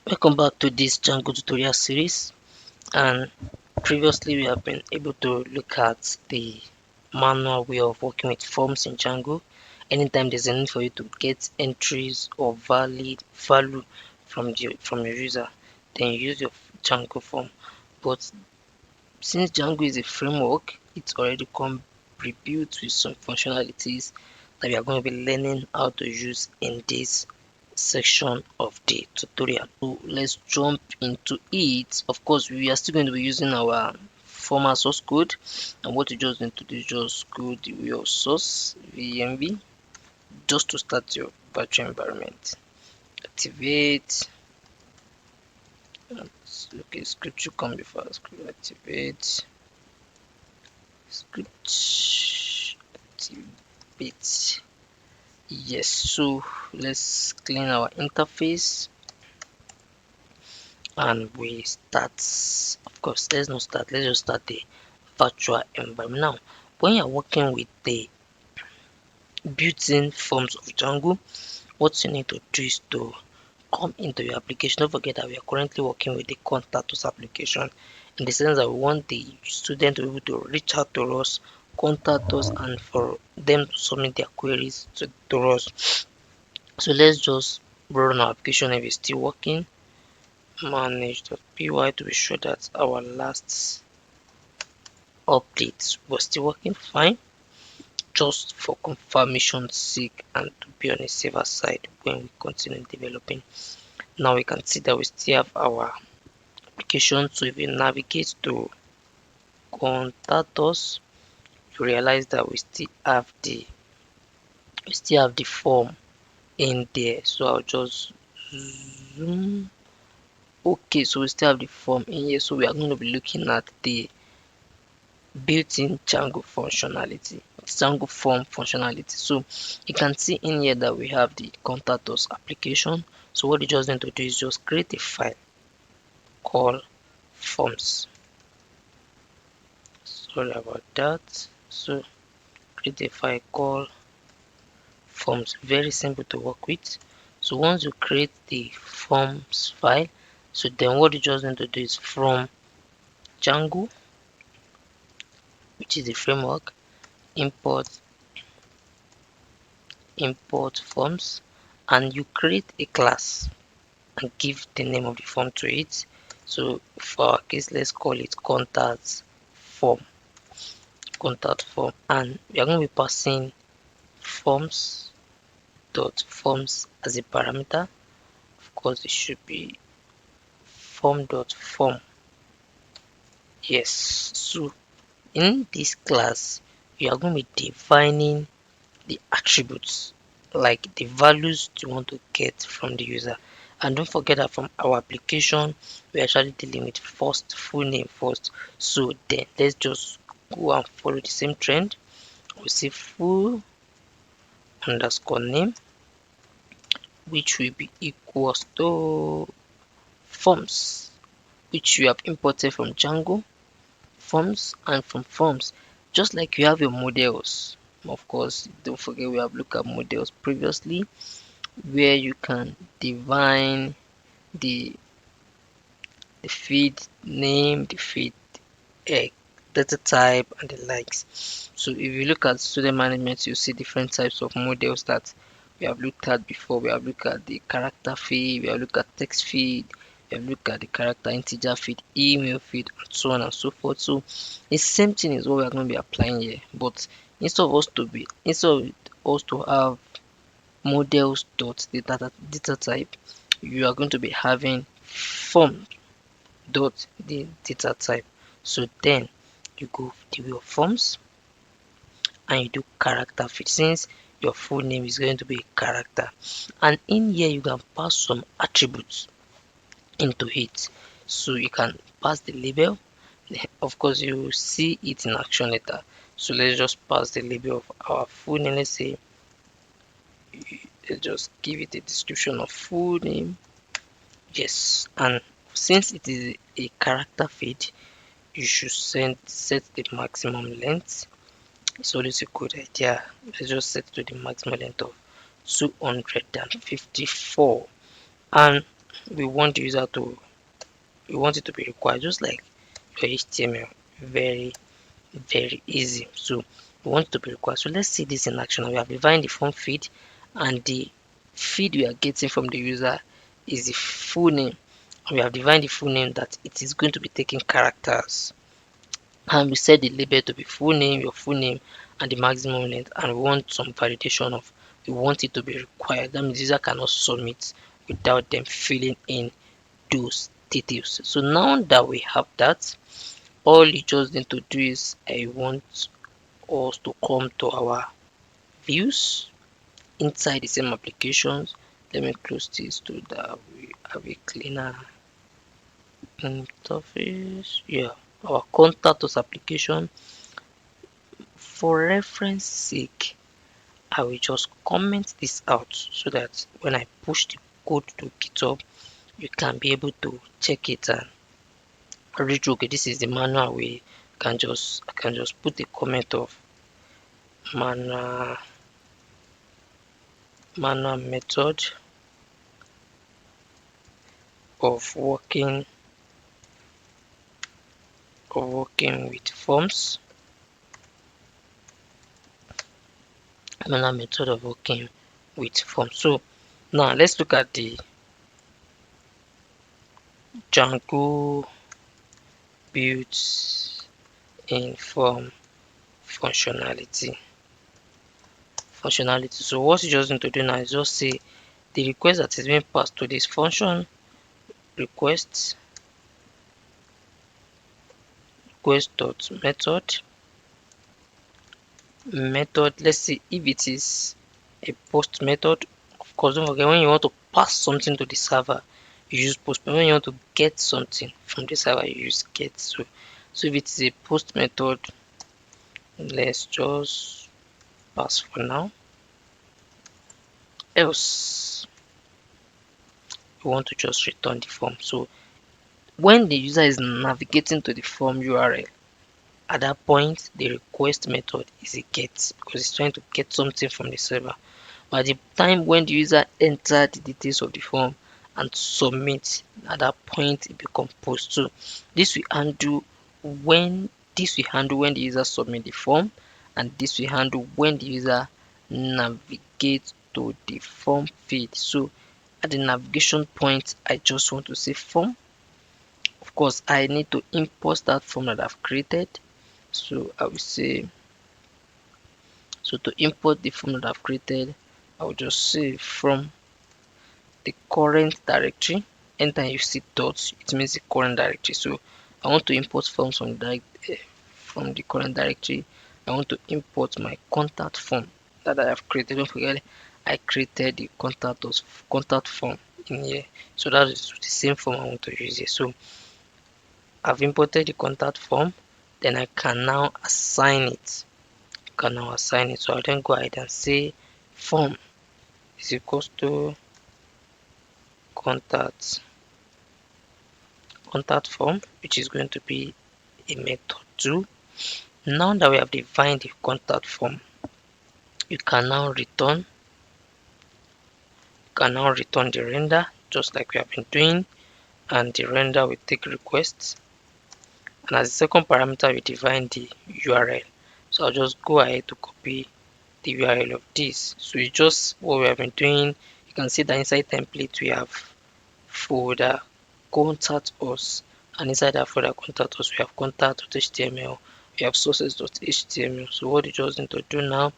Welcome back to this Django tutorial series, and previously we have been able to look at the manual way of working with forms in Django. Anytime there's a need for you to get entries or valid value from your user, then you use your Django form. But since Django is a framework, it's already come pre-built with some functionalities that we are going to be learning how to use in this section of the tutorial. So let's jump into it. Of course, we are still going to be using our formal source code, and what you just need to do is just go your source vmv just to start your virtual environment. Activate. Okay, script should come before script. Activate script. Activate. Yes, so let's clean our interface and we start. Of course, let's not start, let's just start the virtual environment. Now, when you're working with the built-in forms of Django, what you need to do is to come into your application. Don't forget that we are currently working with the contact us application, in the sense that we want the student to be able to reach out to us, contact us, and for them to submit their queries to us. So let's just run our application if it's still working. Manage.py to be sure that our last update was still working fine, just for confirmation's sake and to be on a safer side when we continue developing. Now we can see that we still have our application. So if you navigate to contact us, you realize that we still have the form in there. So I'll just zoom. Okay, so we still have the form in here. So we are going to be looking at the built-in Django functionality, Django form functionality. So you can see in here that we have the contact us application. So what you just need to do is just create a file called forms. Sorry about that. So create a file called forms. Very simple to work with. So once you create the forms file, so then what you just need to do is from Django, which is the framework, import forms, and you create a class and give the name of the form to it. So for our case, let's call it contact form, and we are going to be passing forms as a parameter. Of course, it should be form. Yes, so in this class you are going to be defining the attributes, like the values you want to get from the user. And don't forget that from our application we're actually dealing with first full name first. So then let's just go and follow the same trend. We see full underscore name, which will be equals to forms, which you have imported from Django forms. And from forms, just like you have your models, of course don't forget we have looked at models previously, where you can define the feed name, the feed uh, data type, and the likes. So if you look at student management, you see different types of models that we have looked at before. We have looked at the character feed, we have looked at text feed, we have looked at the character integer feed, email feed, and so on and so forth. So the same thing is what we are going to be applying here, but instead of us to have models dot data type, you are going to be having form dot the data type. So then you go to your forms and you do character fit, since your full name is going to be a character, and in here you can pass some attributes into it. So you can pass the label. Of course you will see it in action later. So let's just pass the label of our full name. Let's just give it a description of full name. Yes, and since it is a character feed, you should set the maximum length. It's always a good idea. Let's just set to the maximum length of 254. And we want the user to we want it to be required, just like your HTML. Very easy. So we want it to be required. So let's see this in action. We have defined the form feed, and the feed we are getting from the user is the full name. We have defined the full name that it is going to be taking characters, and we set the label to be full name, your full name, and the maximum length. And we want some validation of, we want it to be required. That means the user cannot submit without them filling in those details. So now that we have that, all you just need to do is, I want us to come to our views inside the same applications. Let me close this to that we have a cleaner interface. Yeah, our contact us application. For reference sake, I will just comment this out so that when I push the code to GitHub, you can be able to check it and read through. Okay, this is the manual way. I can just put a comment of manual method of working with forms. Manual method of working with forms. So now let's look at the Django builds in form functionality. So what you just need to do now is just say the request that is being passed to this function request dot method. Let's see if it is a post method. Of course, don't forget, when you want to pass something to the server, you use post. But when you want to get something from the server, you use get. So if it is a post method, let's just pass for now. Else, we want to just return the form. So when the user is navigating to the form URL, at that point, the request method is a get, because it's trying to get something from the server. But at the time when the user enters the details of the form and submit, at that point it becomes post. So this will handle when the user submit the form, and this will handle when the user navigates to the form field. So at the navigation point, I just want to say form. Of course, I need to import that form that I've created. So I will say, so to import the form that I've created, I will just say from the current directory. Anytime you see dots, it means the current directory. So I want to import forms from the current directory. I want to import my contact form that I have created. Don't forget, I created the contact form in here. So that is the same form I want to use here. So I've imported the contact form. Then I can now assign it. So I'll then go ahead and say form is equals to contact form, which is going to be a method 2. Now that we have defined the contact form, you can now return the render, just like we have been doing, and the render will take requests. And as the second parameter, we define the URL. So I'll just go ahead to copy the URL of this. So it's just what we have been doing. You can see that inside template we have folder contact us, and inside that folder contact us we have contact.html, we have sources.html. So what you just need to do now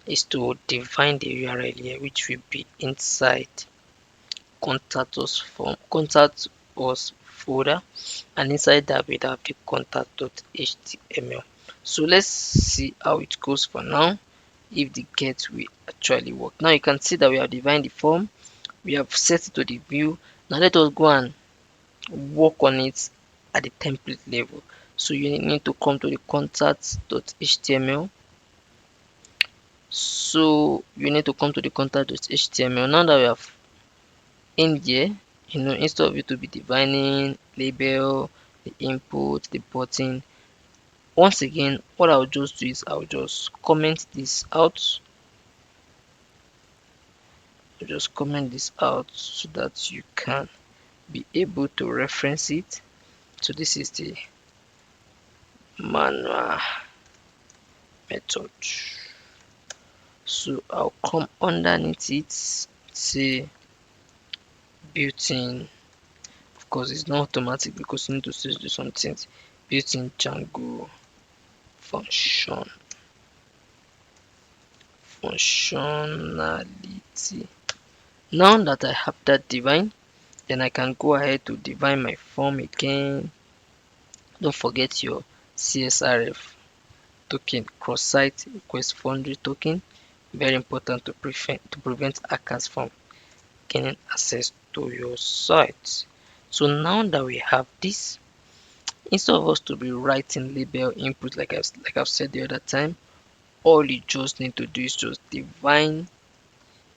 is to define the URL here, which will be inside contact us folder, and inside that we have the contact.html. So let's see how it goes for now, if the get will actually work. Now you can see that we have defined the form, we have set it to the view. Now let us go and work on it at the template level. So you need to come to the contact.html. So you need to come to the contact.html. Now that we have in here, instead of you to be defining label, the input, the button, once again, what I'll just do is I'll just comment this out. So that you can be able to reference it. So this is the manual method. So I'll come underneath it, say built-in. Of course, it's not automatic because you need to still do some things. Built-in Django function functionality. Now that I have that define, then I can go ahead to define my form again. Don't forget your CSRF token, cross-site request boundary token. Very important to prevent hackers from gaining access to your site. So now that we have this, instead of us to be writing label input like I've said the other time, all you just need to do is just define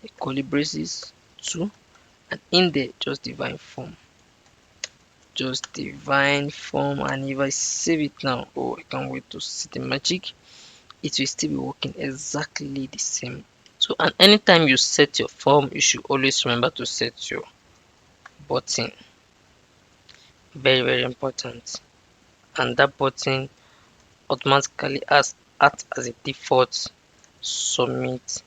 a curly braces 2, and in there just define form. Just define form, and if I save it now, oh, I can't wait to see the magic. It will still be working exactly the same. So, and anytime you set your form, you should always remember to set your button. Very, very important. And that button automatically acts as a default submit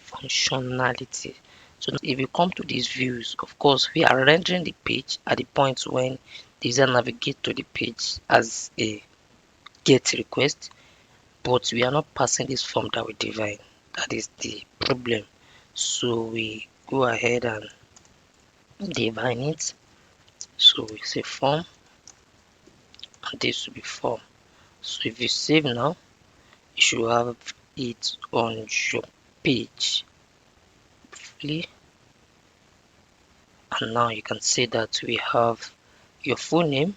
functionality. So if you come to these views, of course, we are rendering the page at the point when the user navigate to the page as a get request, but we are not passing this form that we define. That is the problem. So we go ahead and define it. So we say form, and this will be form. So if you save now, you should have it on your page. And now you can see that we have your full name,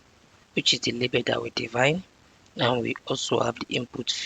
which is the label that we define, and we also have the input field.